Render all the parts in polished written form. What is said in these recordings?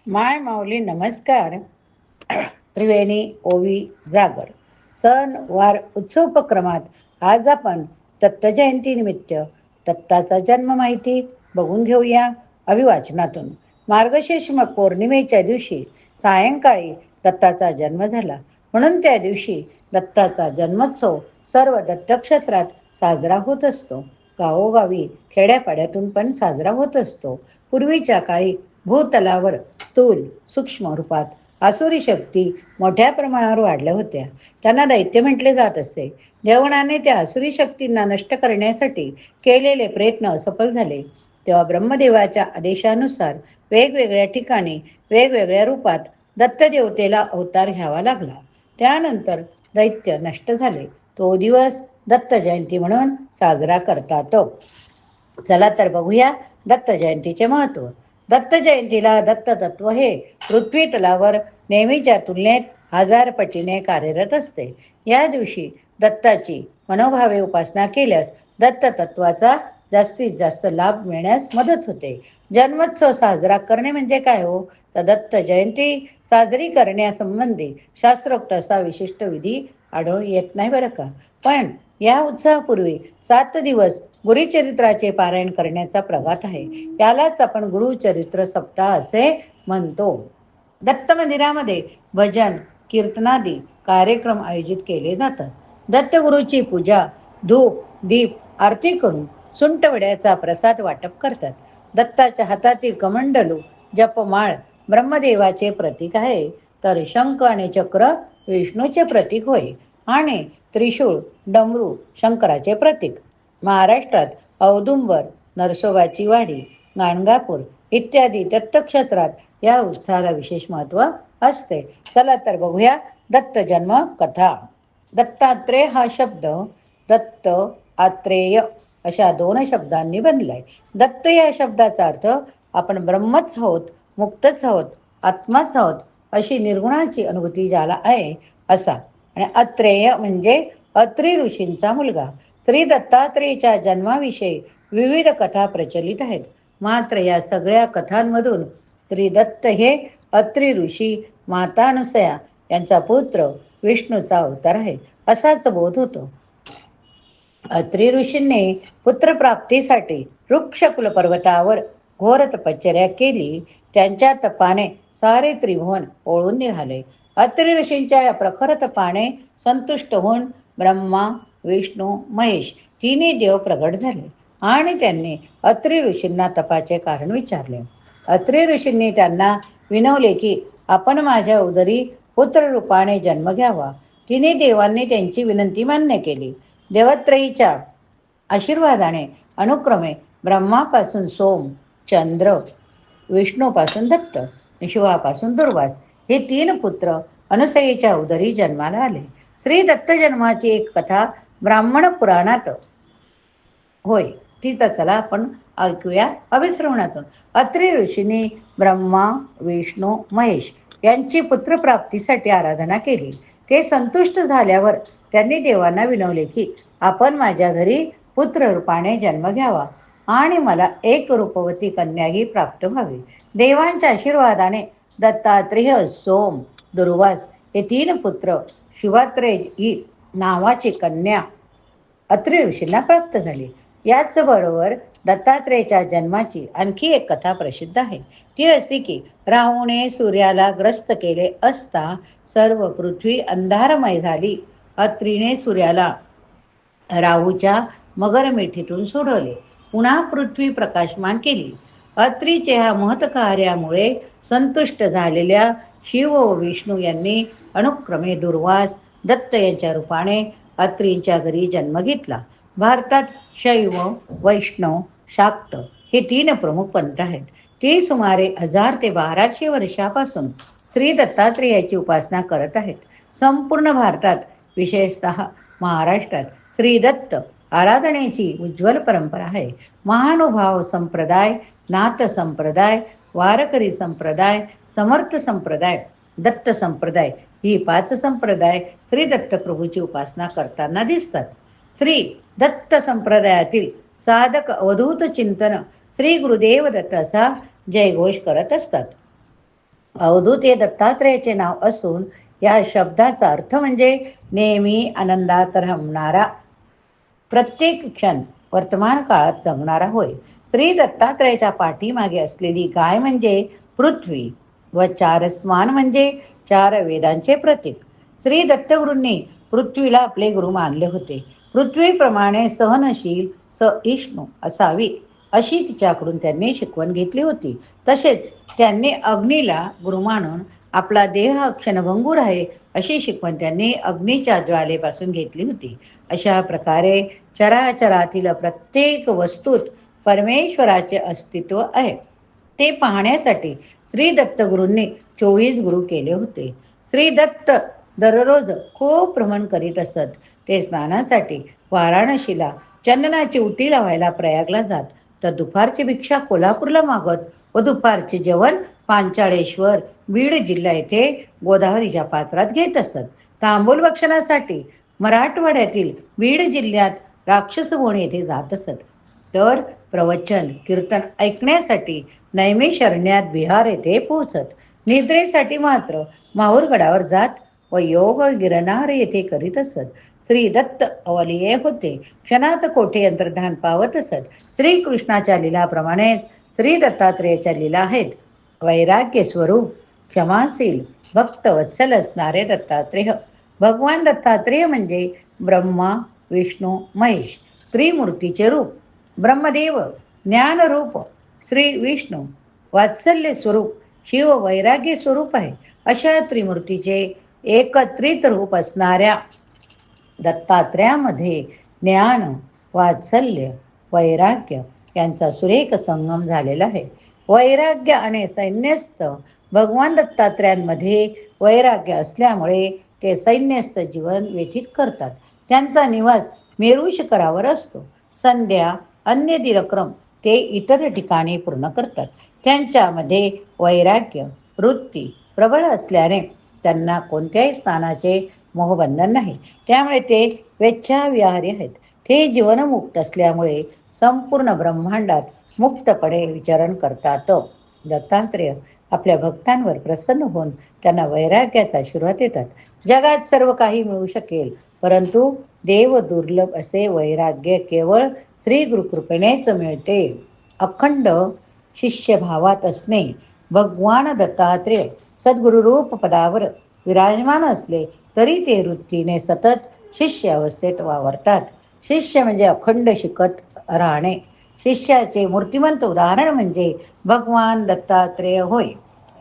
माय माऊली नमस्कार. त्रिवेणी ओवी जागर सण वार उत्सव उपक्रमात आज आपण दत्त जयंती निमित्त दत्ताचा जन्म माहिती बघून घेऊया. अभिवाचनातून मार्गशीर्ष पौर्णिमेच्या दिवशी सायंकाळी दत्ताचा जन्म झाला, म्हणून त्या दिवशी दत्ताचा जन्मोत्सव सर्व दत्तक्षेत्रात साजरा होत असतो. गावोगावी खेड्यापाड्यातून पण साजरा होत असतो. पूर्वीच्या काळी भूतलावर स्थूल सूक्ष्म रूपात आसुरी शक्ती मोठ्या प्रमाणावर वाढल्या होत्या. त्यांना दैत्य म्हटले जात असे. देवाने त्या आसुरी शक्तींना नष्ट करण्यासाठी केलेले प्रयत्न असफल झाले. तेव्हा ब्रह्मदेवाच्या आदेशानुसार वेगवेगळ्या ठिकाणी वेगवेगळ्या रूपात दत्तदेवतेला अवतार घ्यावा लागला. त्यानंतर दैत्य नष्ट झाले. तो दिवस दत्त जयंती म्हणून साजरा करतात. चला तर बघूया दत्त जयंतीचे महत्त्व. दत्त जयंतीला दत्त तत्व हे पृथ्वी तलावर नेहमीच्या तुलनेत 1000 पटीने कार्यरत असते. या दिवशी दत्ताची मनोभावे उपासना केल्यास दत्त तत्वाचा जास्तीत जास्त लाभ मिळण्यास मदत होते. जन्मोत्सव साजरा करणे म्हणजे काय हो? तर दत्त जयंती साजरी करण्यासंबंधी शास्त्रोक्त असा विशिष्ट विधी आढळून येत नाही बरं का. पण या उत्सवापूर्वी 7 दिवस गुरुचरित्राचे पारायण करण्याचा प्रघात आहे. यालाच आपण गुरुचरित्र सप्ताह असे म्हणतो. दत्त मंदिरामध्ये भजन कीर्तनादी कार्यक्रम आयोजित केले जातात. दत्तगुरूची पूजा, धूप दीप आरती करून सुंटवड्याचा प्रसाद वाटप करतात. दत्ताच्या हातातील कमंडलू जपमाळ ब्रह्मदेवाचे प्रतीक आहे, तर शंख आणि चक्र विष्णूचे प्रतीक होय आणि त्रिशूळ डमरू शंकराचे प्रतीक. महाराष्ट्रात औदुंबर, नरसोबाची वाडी, गाणगापूर इत्यादी दत्तक्षेत्रात या उत्सवाला विशेष महत्त्व असते. चला तर बघूया दत्त जन्म कथा. दत्तात्रेय हा शब्द दत्त आत्रेय अशा 2 शब्दांनी बनलाय. दत्त या शब्दाचा अर्थ आपण ब्रह्मच आहोत, मुक्तच आहोत, आत्माच आहोत अशी निर्गुणाची अनुभूती ज्याला आहे असा. आणि अत्रेय म्हणजे अत्री ऋषींचा मुलगा. श्री दत्तात्रेयाच्या जन्माविषयी विविध कथा प्रचलित आहेत. मात्र या सगळ्या कथांमधून श्री दत्त हे अत्री ऋषी माता अनसूया यांचा पुत्र विष्णूचा अवतार आहे असाच बोध होतो. अत्री ऋषींनी पुत्रप्राप्तीसाठी वृक्षकुल पर्वतावर घोर तपश्चर्या केली. त्यांच्या तपाने सारे त्रिभुवन ओळून निघाले. अत्री ऋषींच्या या प्रखर तपाने संतुष्ट होऊन ब्रह्मा विष्णू महेश तिन्ही देव प्रगट झाले आणि त्यांनी अत्री ऋषींना तपाचे कारण विचारले. अत्री ऋषींनी त्यांना विनवले की आपण माझ्या उदरी पुत्र रूपाने जन्म घ्यावा. तिन्ही देवांनी त्यांची विनंती मान्य केली. देवत्रयीच्या आशीर्वादाने अनुक्रमे ब्रह्मापासून सोम, चंद्र, विष्णूपासून दत्त, शिवापासून दुर्वास हे 3 पुत्र अनसूयेच्या उदरी जन्माला आले. श्री दत्त जन्माची एक कथा ब्राह्मण पुराणात होय, ती तर चला आपण ऐकूया अभिश्रवणातून. अत्री ऋषींनी ब्रह्मा विष्णू महेश यांची पुत्रप्राप्तीसाठी आराधना केली. ते संतुष्ट झाल्यावर त्यांनी देवांना विनवले की आपण माझ्या घरी पुत्र रूपाने जन्म घ्यावा आणि मला एक रूपवती कन्याही प्राप्त व्हावी. देवांच्या आशीर्वादाने दत्तात्रेय, सोम, दुर्वास हे 3 पुत्र शिवात्रेय ही नावाची कन्या अत्री ऋषींना प्राप्त झाली. याचबरोबर दत्तात्रेयाच्या जन्माची आणखी एक कथा प्रसिद्ध आहे. ती अशी की राहूने सूर्याला ग्रस्त केले असता सर्व पृथ्वी अंधारमय झाली. अत्रीने सूर्याला राहूच्या मगरमिठीतून सोडवले. पुन्हा पृथ्वी प्रकाशमान केली. अत्रीचे ह्या महत्कार्यामुळे संतुष्ट झालेल्या शिव व विष्णू यांनी अनुक्रमे दुर्वास दत्त यांच्या रूपाने अत्रींच्या घरी जन्म घेतला. भारतात शैव वैष्णव शाक्त हे 3 प्रमुख पंथ आहेत. ते सुमारे 1000 ते 1200 वर्षापासून श्री दत्तात्रेयाची उपासना करत आहेत. संपूर्ण भारतात विशेषतः महाराष्ट्रात श्री दत्त आराधनेची उज्ज्वल परंपरा आहे. महानुभाव संप्रदाय, नाथ संप्रदाय, वारकरी संप्रदाय, समर्थ संप्रदाय, दत्त संप्रदाय ही 5 संप्रदाय श्री दत्त प्रभूची उपासना करताना दिसतात. श्री दत्त संप्रदायातील साधक अवधूत चिंतन श्री गुरुदेव दत्त असा जयघोष करत असतात. अवधूत हे दत्तात्रेयाचे नाव असून या शब्दाचा अर्थ म्हणजे नेहमी आनंदात रमणारा, प्रत्येक क्षण वर्तमान काळात जगणारा होय. श्री दत्तात्रेयाच्या पाठीमागे असलेली गाय म्हणजे पृथ्वी व चार स्मान म्हणजे चार वेदांचे प्रतीक. श्री दत्तगुरूंनी पृथ्वीला आपले गुरु मानले होते. पृथ्वीप्रमाणे सहनशील सहिष्णू असावी अशी तिच्याकडून त्यांनी शिकवण घेतली होती. तसेच त्यांनी अग्नीला गुरु मानून आपला देह क्षणभंगूर आहे अशी शिकवण त्यांनी अग्नीच्या ज्वालेपासून घेतली होती. अशा प्रकारे चराचरातील प्रत्येक वस्तूत परमेश्वराचे अस्तित्व आहे. ते पाहण्यासाठी श्री दत्तगुरूंनी 24 गुरु केले होते. श्री दत्त दररोज खूप भ्रमण करीत असत. ते स्नानासाठी वाराणसीला, चंदनाची उटी लावायला प्रयागला जात, तर दुपारची भिक्षा कोल्हापूरला मागत व दुपारचे जेवण पांचाळेश्वर, बीड जिल्हा येथे गोदावरीच्या पात्रात घेत असत. तांबूल भक्षणासाठी मराठवाड्यातील बीड जिल्ह्यात राक्षसभोण येथे जात असत. तर प्रवचन कीर्तन ऐकण्यासाठी नैमिषारण्यात बिहार येथे पोहोचत. निद्रेसाठी मात्र माहूरगडावर जात व योग गिरनार येथे करीत असत. श्री दत्त अवलिये होते. क्षणात कोठे अंतर्धान पावत असत. श्रीकृष्णाच्या लीलाप्रमाणेच श्री दत्तात्रेयाच्या लीला आहेत. वैराग्य स्वरूप, क्षमाशील, भक्त वत्सल असणारे दत्तात्रेय. भगवान दत्तात्रेय म्हणजे ब्रह्मा, विष्णू, महेश त्रिमूर्तीचे रूप. ब्रह्मदेव ज्ञानरूप, श्री विष्णू वात्सल्य स्वरूप, शिव वैराग्य स्वरूप आहे. अशा त्रिमूर्तीचे एकत्रित रूप असणाऱ्या दत्तात्रेयामध्ये ज्ञान, वात्सल्य, वैराग्य यांचा सुरेख संगम झालेला आहे. वैराग्य आणि सैन्यस्थ भगवान दत्तात्रेयांमध्ये वैराग्य असल्यामुळे ते सैन्यस्थ जीवन व्यतीत करतात. त्यांचा निवास मेरू शिखरावर असतो. संध्या अन्य दिनक्रम ते इतर ठिकाणी पूर्ण करतात. त्यांच्यामध्ये वैराग्य वृत्ती प्रबळ असल्याने त्यांना कोणत्याही स्थानाचे मोहबंधन नाही. त्यामुळे ते स्वेच्छाविहारी आहेत. ते जीवनमुक्त असल्यामुळे संपूर्ण ब्रह्मांडात मुक्तपणे विचरण करतात. दत्तात्रेय आपल्या भक्तांवर प्रसन्न होऊन त्यांना वैराग्याचा आशीर्वाद देतात. जगात सर्व काही मिळू शकेल, परंतु देव दुर्लभ असे वैराग्य केवळ श्री गुरुकृपेनेच मिळते. अखंड शिष्यभावात असणे. भगवान दत्तात्रेय सद्गुरुरूप पदावर विराजमान असले तरी ते वृत्तीने सतत शिष्य अवस्थेत वावरतात. शिष्य म्हणजे अखंड शिकत राहणे. शिष्याचे मूर्तिमंत उदाहरण म्हणजे भगवान दत्तात्रेय होय.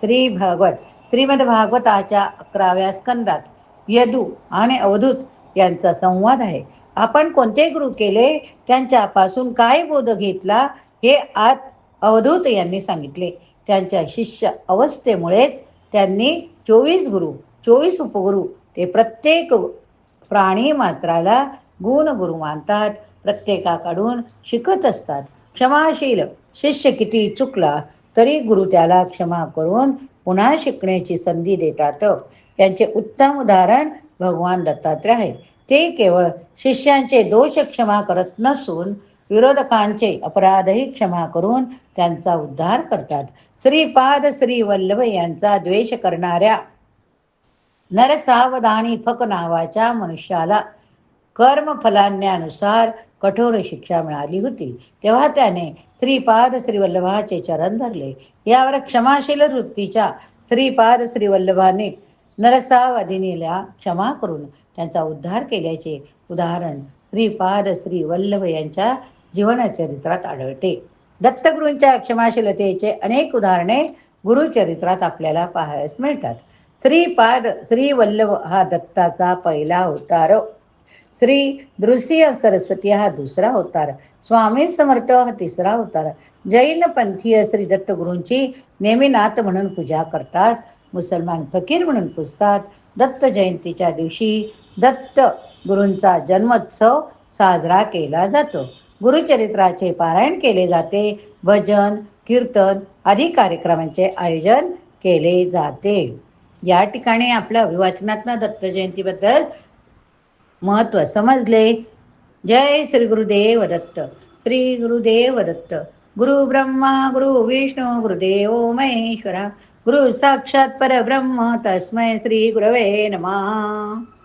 श्रीमद भागवताच्या 11व्या स्कंदात यदू आणि अवधूत यांचा संवाद आहे. आपण कोणते गुरु केले, त्यांच्यापासून काय बोध घेतला हे आत अवधूत यांनी सांगितले. त्यांच्या शिष्य अवस्थेमुळेच त्यांनी 24 गुरु, 24 उपगुरु ते प्रत्येक प्राणी मात्राला गुणगुरु मानतात. प्रत्येकाकडून शिकत असतात. क्षमाशील शिष्य किती चुकला तरी गुरु त्याला क्षमा करून पुन्हा शिकण्याची संधी देतात. यांचे उत्तम उदाहरण भगवान दत्तात्रेय आहे. ते केवळ शिष्यांचे दोष क्षमा करत नसून विरोधकांचे अपराधही क्षमा करून त्यांचा उद्धार करतात. श्रीपाद श्री वल्लभ यांचा द्वेष करणाऱ्या नरसावधानी फक नावाच्या मनुष्याला कर्मफलान्यानुसार कठोर शिक्षा मिळाली होती. तेव्हा त्याने श्रीपाद श्रीवल्लभाचे चरण धरले. यावर क्षमाशील वृत्तीच्या श्रीपाद श्रीवल्लभाने नरसावधानीला क्षमा करून त्यांचा उद्धार केल्याचे उदाहरण श्रीपाद श्रीवल्लभ यांच्या जीवनचरित्रात आढळते. दत्तगुरूंच्या क्षमाशीलतेचे अनेक उदाहरणे गुरुचरित्रात आपल्याला पाहायला मिळतात. श्रीपाद श्रीवल्लभ हा दत्ताचा पहिला अवतार. श्री नृसिंह सरस्वती हा दुसरा अवतार. स्वामी समर्थ हा तिसरा अवतार. जैन पंथीय श्री दत्तगुरूंची नेहमी नाथ म्हणून पूजा करतात. मुसलमान फकीर म्हणून पुजतात. दत्त जयंतीच्या दिवशी दत्त गुरूंचा जन्मोत्सव साजरा केला जातो. गुरुचरित्राचे पारायण केले जाते. भजन कीर्तन आदी कार्यक्रमांचे आयोजन केले जाते. या ठिकाणी आपल्या अभिवाचनातनं दत्त जयंतीबद्दल महत्त्व समजले. जय श्री गुरुदेव दत्त. श्री गुरुदेव दत्त. गुरु ब्रह्मा गुरु विष्णू गुरुदेव महेश्वरा गुरु साक्षात परब्रह्म तस्मै श्री गुरवे नमः.